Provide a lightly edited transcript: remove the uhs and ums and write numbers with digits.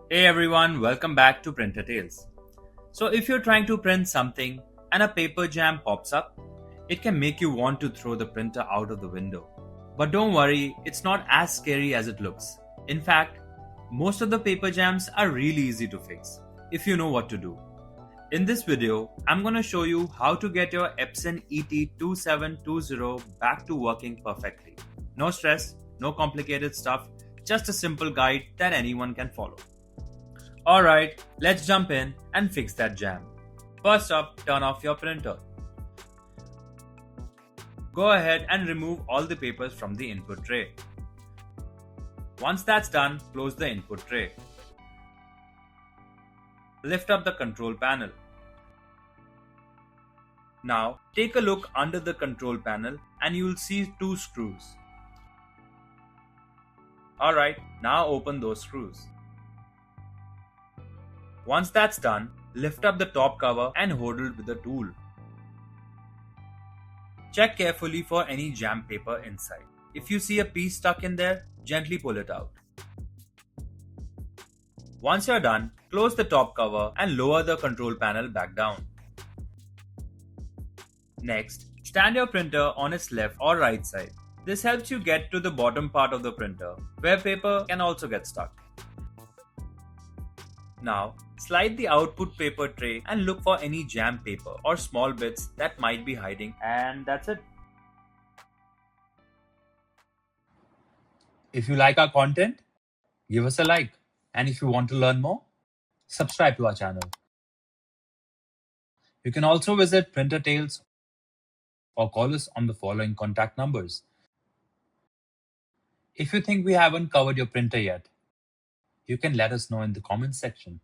Hey everyone, welcome back to Printer Tales. So, if you're trying to print something and a paper jam pops up, it can make you want to throw the printer out of the window. But don't worry, it's not as scary as it looks. In fact, most of the paper jams are really easy to fix if you know what to do. In this video, I'm going to show you how to get your Epson ET2720 back to working perfectly. No stress, no complicated stuff, just a simple guide that anyone can follow. Alright, let's jump in and fix that jam. First up, turn off your printer. Go ahead and remove all the papers from the input tray. Once that's done, close the input tray. Lift up the control panel. Now, take a look under the control panel and you'll see two screws. Alright, now open those screws. Once that's done, lift up the top cover and hold it with a tool. Check carefully for any jam paper inside. If you see a piece stuck in there, gently pull it out. Once you're done, close the top cover and lower the control panel back down. Next, stand your printer on its left or right side. This helps you get to the bottom part of the printer, where paper can also get stuck. Now, slide the output paper tray and look for any jam paper or small bits that might be hiding, and that's it. If you like our content, give us a like. And if you want to learn more, subscribe to our channel. You can also visit Printer Tales or call us on the following contact numbers. If you think we haven't covered your printer yet, you can let us know in the comments section.